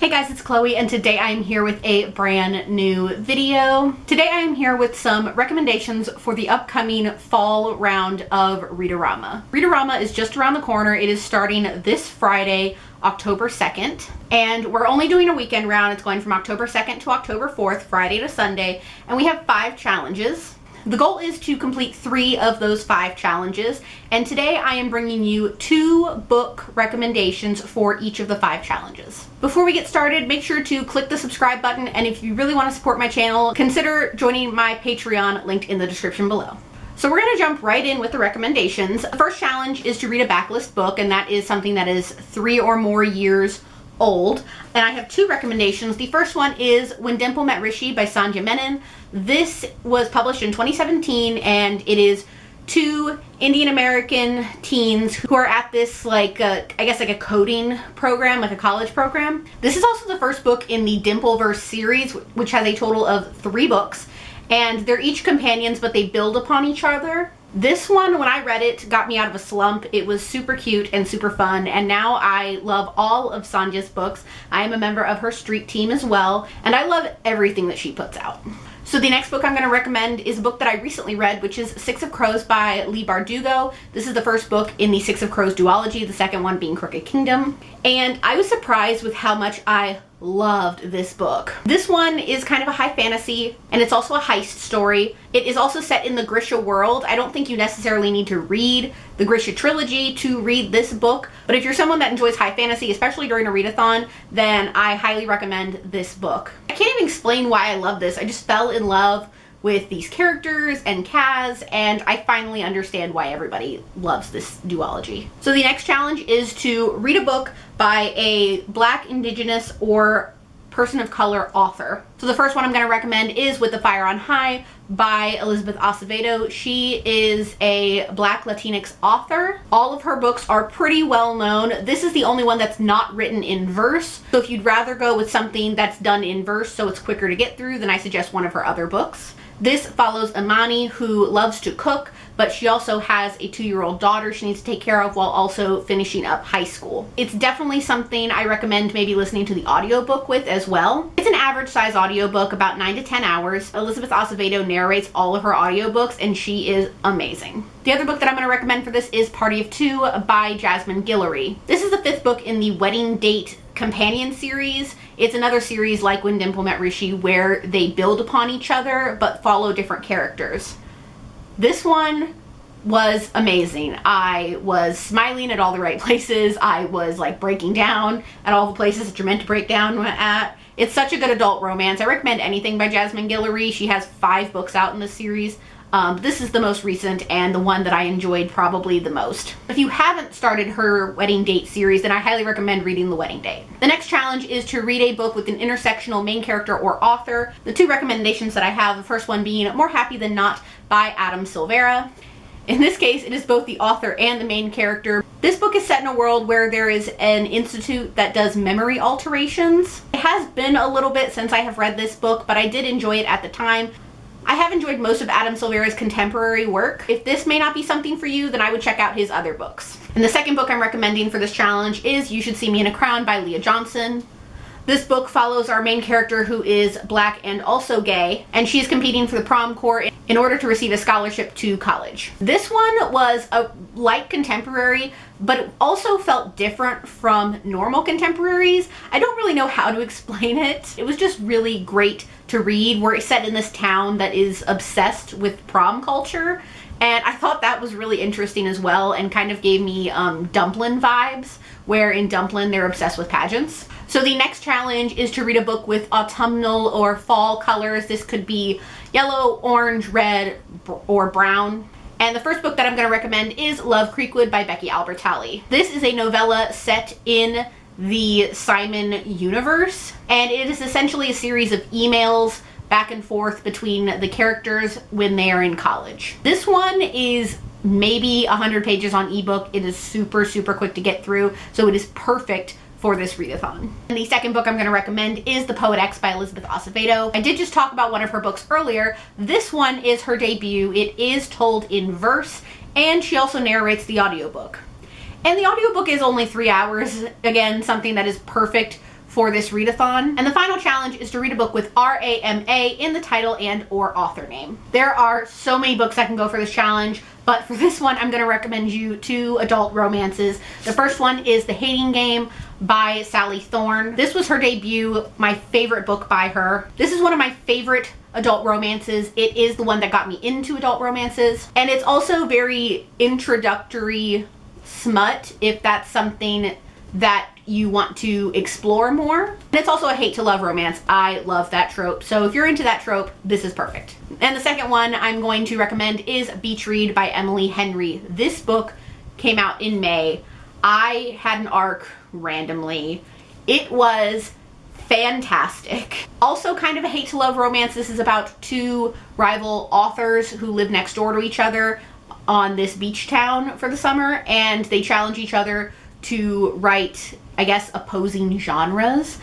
Hey guys, it's Chloe, and today I am here with a brand new video. Today I am here with some recommendations for the upcoming fall round of Read-O-Rama. Read-O-Rama is just around the corner. It is starting this Friday, October 2nd, and we're only doing a weekend round. It's going from October 2nd to October 4th, Friday to Sunday, and we have 5 challenges. The goal is to complete 3 of those 5 challenges, and today I am bringing you 2 book recommendations for each of the 5 challenges. Before we get started, make sure to click the subscribe button, and if you really want to support my channel, consider joining my Patreon linked in the description below. So we're going to jump right in with the recommendations. The first challenge is to read a backlist book, and that is something that is 3 or more years old. And I have 2 recommendations. The first one is When Dimple Met Rishi by Sanjay Menon. This was published in 2017, and it is 2 Indian American teens who are at this I guess a coding program, like a college program. This is also the first book in the Dimpleverse series, which has a total of 3 books, and they're each companions, but they build upon each other. This one, when I read it, got me out of a slump. It was super cute and super fun, and now I love all of Sanjay's books. I am a member of her street team as well, and I love everything that she puts out. So the next book I'm going to recommend is a book that I recently read, which is Six of Crows by Leigh Bardugo. This is the first book in the Six of Crows duology, the second one being Crooked Kingdom. And I was surprised with how much I loved this book. This one is kind of a high fantasy, and it's also a heist story. It is also set in the Grisha world. I don't think you necessarily need to read the Grisha trilogy to read this book, but if you're someone that enjoys high fantasy, especially during a readathon, then I highly recommend this book. I can't even explain why I love this. I just fell in love with these characters and Kaz, and I finally understand why everybody loves this duology. So the next challenge is to read a book by a Black, Indigenous, or person of color author. So the first one I'm going to recommend is With the Fire on High by Elizabeth Acevedo. She is a Black Latinx author. All of her books are pretty well known. This is the only one that's not written in verse. So if you'd rather go with something that's done in verse so it's quicker to get through, then I suggest one of her other books. This follows Imani, who loves to cook, but she also has a 2-year-old daughter she needs to take care of while also finishing up high school. It's definitely something I recommend maybe listening to the audiobook with as well. It's an average size audiobook, about 9 to 10 hours. Elizabeth Acevedo narrates all of her audiobooks, and she is amazing. The other book that I'm going to recommend for this is Party of 2 by Jasmine Guillory. This is the 5th book in the Wedding Date companion series. It's another series like When Dimple Met Rishi, where they build upon each other but follow different characters. This one was amazing. I was smiling at all the right places. I was like breaking down at all the places that you're meant to break down at. It's such a good adult romance. I recommend anything by Jasmine Guillory. She has 5 books out in this series. This is the most recent and the one that I enjoyed probably the most. If you haven't started her Wedding Date series, then I highly recommend reading The Wedding Date. The next challenge is to read a book with an intersectional main character or author. The 2 recommendations that I have, the first one being More Happy Than Not by Adam Silvera. In this case, it is both the author and the main character. This book is set in a world where there is an institute that does memory alterations. It has been a little bit since I have read this book, but I did enjoy it at the time. I have enjoyed most of Adam Silvera's contemporary work. If this may not be something for you, then I would check out his other books. And the second book I'm recommending for this challenge is You Should See Me in a Crown by Leah Johnson. This book follows our main character, who is Black and also gay, and she's competing for the prom corps in order to receive a scholarship to college. This one was a light contemporary, but it also felt different from normal contemporaries. I don't really know how to explain it. It was just really great to read. We're set in this town that is obsessed with prom culture, and I thought that was really interesting as well, and kind of gave me Dumplin' vibes, where in Dumplin' they're obsessed with pageants. So the next challenge is to read a book with autumnal or fall colors. This could be yellow, orange, red, or brown. And the first book that I'm going to recommend is Love Creekwood by Becky Albertalli. This is a novella set in the Simon universe, and it is essentially a series of emails back and forth between the characters when they are in college. This one is maybe 100 pages on ebook. It is super, super quick to get through, so it is perfect for this readathon. And the second book I'm going to recommend is The Poet X by Elizabeth Acevedo. I did just talk about one of her books earlier. This one is her debut. It is told in verse, and she also narrates the audiobook. And the audiobook is only 3 hours. Again, something that is perfect for this readathon. And the final challenge is to read a book with R-A-M-A in the title and or author name. There are so many books that can go for this challenge, but for this one, I'm going to recommend you 2 adult romances. The first one is The Hating Game by Sally Thorne. This was her debut, my favorite book by her. This is one of my favorite adult romances. It is the one that got me into adult romances. And it's also very introductory smut, if that's something that you want to explore more. And it's also a hate to love romance. I love that trope. So if you're into that trope, this is perfect. And the second one I'm going to recommend is Beach Read by Emily Henry. This book came out in May. I had an ARC randomly. It was fantastic. Also kind of a hate to love romance. This is about 2 rival authors who live next door to each other on this beach town for the summer, and they challenge each other to write, I guess, opposing genres.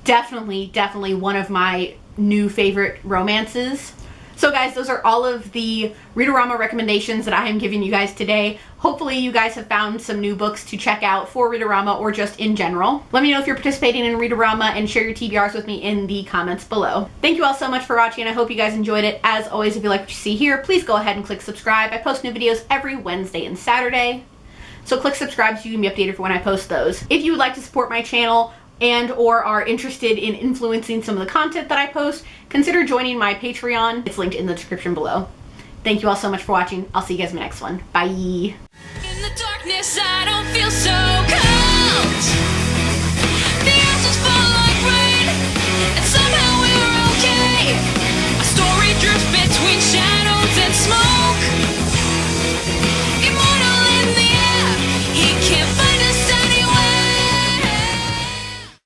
Definitely one of my new favorite romances. So guys, those are all of the Read-O-Rama recommendations that I am giving you guys today. Hopefully you guys have found some new books to check out for Read-O-Rama or just in general. Let me know if you're participating in Read-O-Rama and share your TBRs with me in the comments below. Thank you all so much for watching. I hope you guys enjoyed it. As always, if you like what you see here, please go ahead and click subscribe. I post new videos every Wednesday and Saturday. So click subscribe so you can be updated for when I post those. If you would like to support my channel and or are interested in influencing some of the content that I post, consider joining my Patreon. It's linked in the description below. Thank you all so much for watching. I'll see you guys in the next one. Bye. In the darkness, I don't feel so cold.